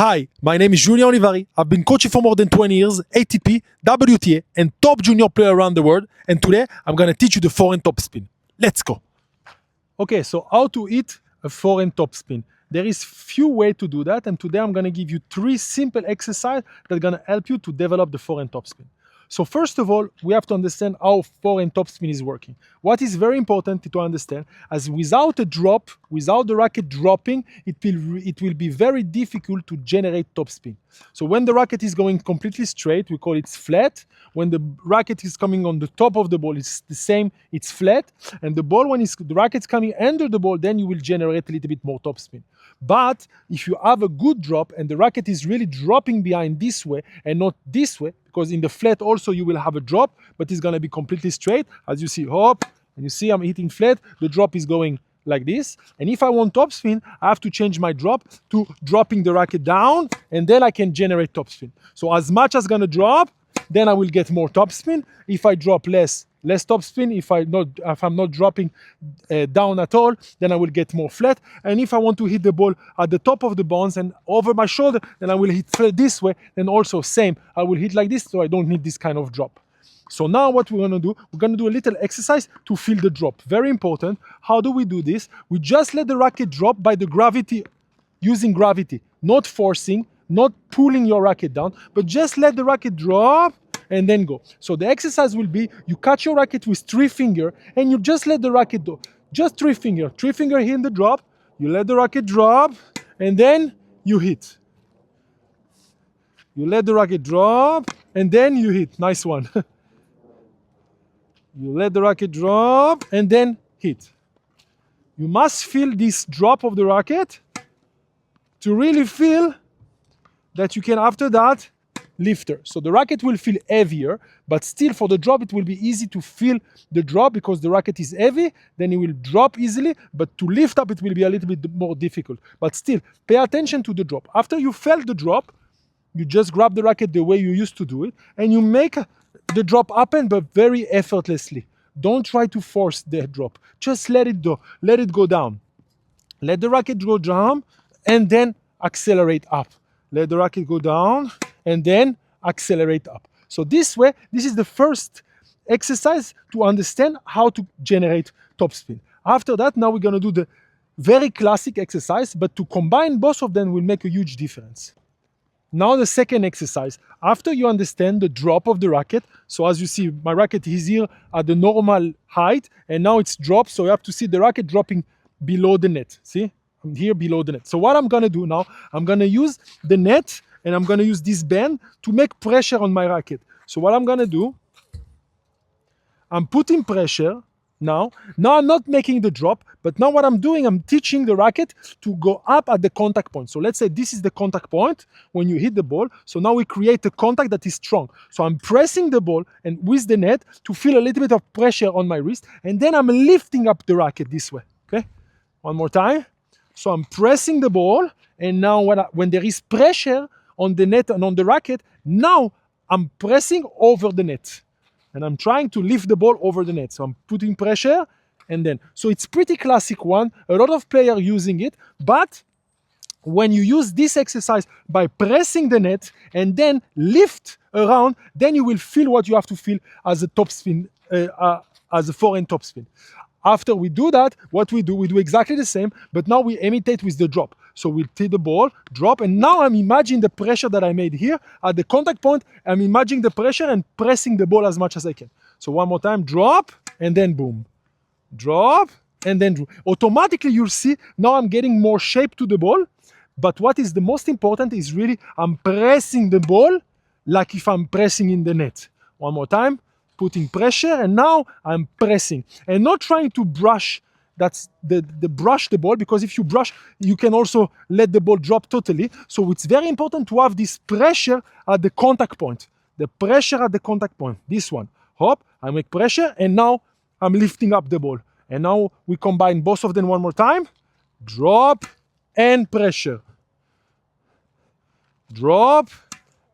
Hi, my name is Julien. I've been coaching for more than 20 years, ATP, WTA, and top junior player around the world. And today, I'm going to teach you the forehand topspin. Let's go. Okay, so how to hit a forehand topspin? There is few ways to do that, and today I'm going to give you 3 simple exercises that are going to help you to develop the forehand topspin. So first of all, we have to understand how forehand topspin is working. What is very important to understand, as without a drop, without the racket dropping, it will be very difficult to generate topspin. So when the racket is going completely straight, we call it flat. When the racket is coming on the top of the ball, it's the same, it's flat. And the ball, when the racket's coming under the ball, then you will generate a little bit more topspin. But if you have a good drop and the racket is really dropping behind this way and not this way, because in the flat also you will have a drop, but it's going to be completely straight. As you see, hop, and you see I'm hitting flat, the drop is going like this. And if I want topspin, I have to change my drop to dropping the racket down, and then I can generate topspin. So as much as going to drop, then I will get more topspin. If I drop less topspin. If I'm not dropping down at all, then I will get more flat. And if I want to hit the ball at the top of the bounce and over my shoulder, then I will hit flat this way. Then also same, I will hit like this, so I don't need this kind of drop. So now what we're going to do, we're going to do a little exercise to feel the drop. Very important. How do we do this? We just let the racket drop by the gravity, using gravity, not forcing, not pulling your racket down, but just let the racket drop and then go. So the exercise will be, you catch your racket with 3 fingers and you just let the racket go. Just 3 fingers. 3 fingers here in the drop, you let the racket drop and then you hit. You let the racket drop and then you hit. Nice one. You let the racket drop and then hit. You must feel this drop of the racket to really feel that you can, after that, lift her. So the racket will feel heavier, but still for the drop, it will be easy to feel the drop because the racket is heavy, then it will drop easily, but to lift up, it will be a little bit more difficult. But still, pay attention to the drop. After you felt the drop, you just grab the racket the way you used to do it, and you make the drop happen, but very effortlessly. Don't try to force the drop. Just let it go. Let it go down. Let the racket go down, and then accelerate up. Let the racket go down, and then accelerate up. So this way, this is the first exercise to understand how to generate topspin. After that, now we're going to do the very classic exercise, but to combine both of them will make a huge difference. Now the second exercise, after you understand the drop of the racket, so as you see, my racket is here at the normal height, and now it's dropped, so you have to see the racket dropping below the net. See? I'm here below the net. So what I'm going to do now, I'm going to use the net, and I'm going to use this band to make pressure on my racket. So what I'm going to do, I'm putting pressure now. Now I'm not making the drop, but now what I'm doing, I'm teaching the racket to go up at the contact point. So let's say this is the contact point when you hit the ball. So now we create a contact that is strong. So I'm pressing the ball and with the net to feel a little bit of pressure on my wrist. And then I'm lifting up the racket this way. Okay? One more time. So I'm pressing the ball. And now when there is pressure on the net and on the racket, now I'm pressing over the net. And I'm trying to lift the ball over the net. So I'm putting pressure and then. So it's pretty classic one. A lot of players using it. But when you use this exercise by pressing the net and then lift around, then you will feel what you have to feel as a topspin, as a forehand topspin. After we do that, what we do exactly the same, but now we imitate with the drop. So we take the ball, drop, and now I'm imagining the pressure that I made here at the contact point. I'm imagining the pressure and pressing the ball as much as I can. So one more time, drop, and then boom. Drop, and then automatically you'll see now I'm getting more shape to the ball. But what is the most important is really I'm pressing the ball like if I'm pressing in the net. One more time. Putting pressure, and now I'm pressing and not trying to brush. That's the brush the ball, because if you brush, you can also let the ball drop totally. So it's very important to have this pressure at the contact point. The pressure at the contact point. This one. Hop, I make pressure, and now I'm lifting up the ball. And now we combine both of them one more time. Drop and pressure. Drop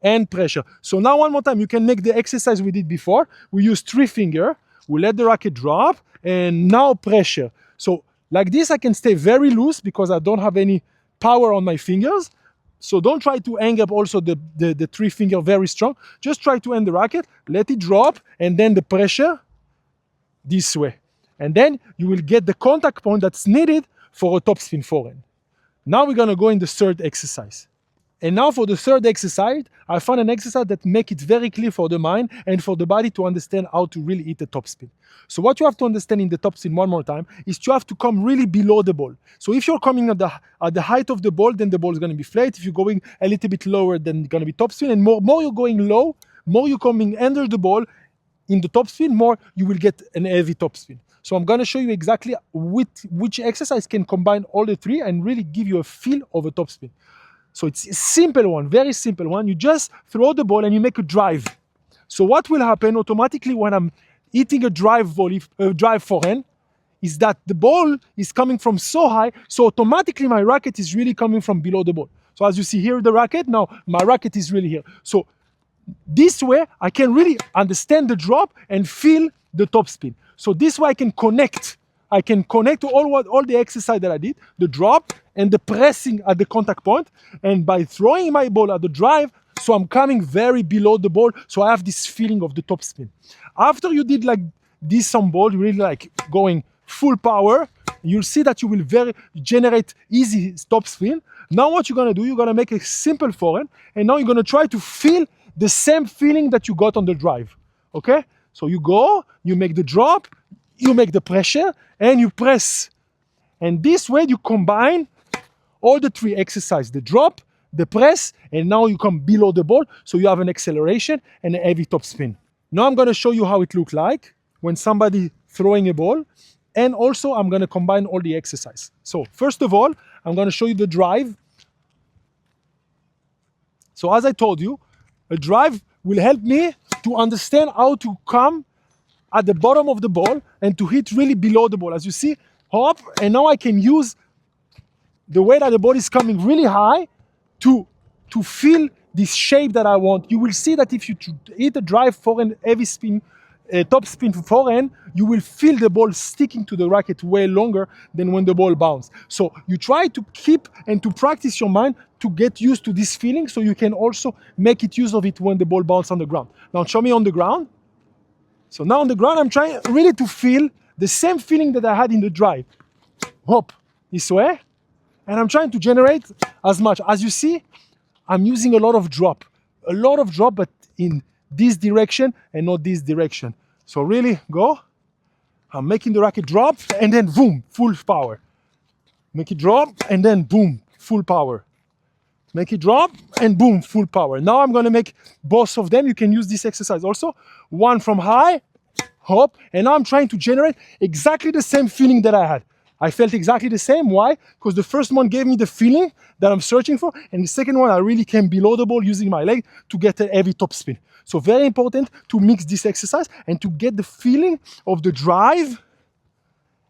and pressure. So now one more time, you can make the exercise we did before. We use 3 fingers. We let the racket drop, and now pressure. So like this, I can stay very loose because I don't have any power on my fingers. So don't try to hang up also the three finger very strong. Just try to end the racket, let it drop, and then the pressure this way. And then you will get the contact point that's needed for a topspin forehand. Now we're gonna go in the third exercise. And now for the third exercise, I found an exercise that make it very clear for the mind and for the body to understand how to really hit the topspin. So what you have to understand in the topspin one more time is you have to come really below the ball. So if you're coming at the height of the ball, then the ball is going to be flat. If you're going a little bit lower, then it's going to be topspin. And more you're going low, more you're coming under the ball in the topspin, more you will get an heavy topspin. So I'm going to show you exactly which exercise can combine all the three and really give you a feel of a topspin. So it's a simple one, very simple one. You just throw the ball and you make a drive. So what will happen automatically when I'm hitting a drive volley, drive forehand, is that the ball is coming from so high, so automatically my racket is really coming from below the ball. So as you see here, the racket, now my racket is really here. So this way, I can really understand the drop and feel the topspin. So this way I can connect. I can connect to all the exercise that I did, the drop and the pressing at the contact point. And by throwing my ball at the drive, so I'm coming very below the ball, so I have this feeling of the topspin. After you did like this on ball, you really like going full power, you'll see that you will generate easy topspin. Now what you're gonna do, you're gonna make a simple forehand, and now you're gonna try to feel the same feeling that you got on the drive, okay? So you go, you make the drop, you make the pressure, and you press. And this way you combine all the three exercises, the drop, the press, and now you come below the ball, so you have an acceleration and a heavy topspin. Now I'm gonna show you how it looks like when somebody throwing a ball, and also I'm gonna combine all the exercise. So first of all, I'm gonna show you the drive. So as I told you, a drive will help me to understand how to come at the bottom of the ball and to hit really below the ball. As you see, hop, and now I can use the way that the ball is coming really high to feel this shape that I want. You will see that if you hit a drive forehand, heavy spin, top spin forehand, you will feel the ball sticking to the racket way longer than when the ball bounces. So you try to keep and to practice your mind to get used to this feeling, so you can also make it use of it when the ball bounces on the ground. Now show me on the ground. So now on the ground, I'm trying really to feel the same feeling that I had in the drive. Hop, this way. And I'm trying to generate as much. As you see, I'm using a lot of drop, but in this direction and not this direction. So really go. I'm making the racket drop and then boom, full power. Make it drop and then boom, full power. Make it drop and boom, full power. Now I'm gonna make both of them. You can use this exercise also. One from high, hop, and now I'm trying to generate exactly the same feeling that I had. I felt exactly the same. Why? Because the first one gave me the feeling that I'm searching for, and the second one I really came below the ball using my leg to get a heavy topspin. So very important to mix this exercise and to get the feeling of the drive,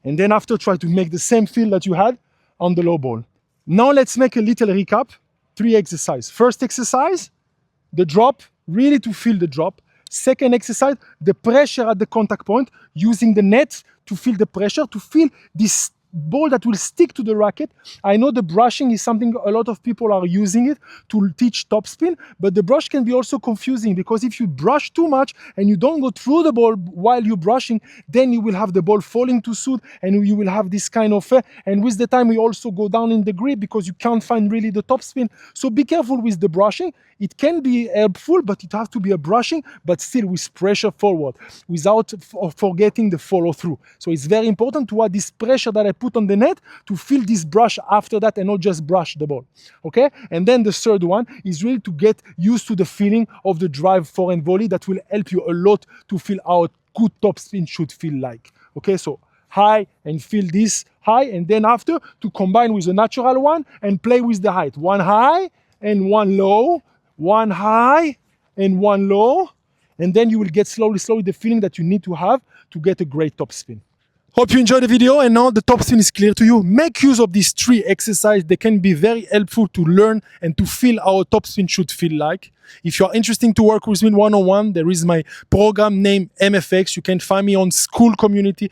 and then after try to make the same feel that you had on the low ball. Now let's make a little recap. 3 exercises. First exercise, the drop, really to feel the drop. Second exercise, the pressure at the contact point, using the net to feel the pressure, to feel this ball that will stick to the racket. I know the brushing is something a lot of people are using it to teach topspin, but the brush can be also confusing, because if you brush too much and you don't go through the ball while you're brushing, then you will have the ball falling too soon and you will have this kind of and with the time we also go down in the grip because you can't find really the topspin. So be careful with the brushing. It can be helpful, but it has to be a brushing, but still with pressure forward, without forgetting the follow through. So it's very important to add this pressure that I put on the net to feel this brush after that and not just brush the ball, okay? And then the third one is really to get used to the feeling of the drive forehand volley. That will help you a lot to feel how a good topspin should feel like, okay? So high and feel this high, and then after to combine with a natural one and play with the height. One high and one low, one high and one low, and then you will get slowly the feeling that you need to have to get a great topspin. Hope you enjoyed the video and now the topspin is clear to you. Make use of these 3 exercises. They can be very helpful to learn and to feel how a topspin should feel like. If you're interested to work with me one-on-one, there is my program named MFX. You can find me on School Community.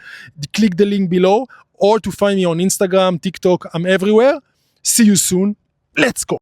Click the link below, or to find me on Instagram, TikTok. I'm everywhere. See you soon. Let's go.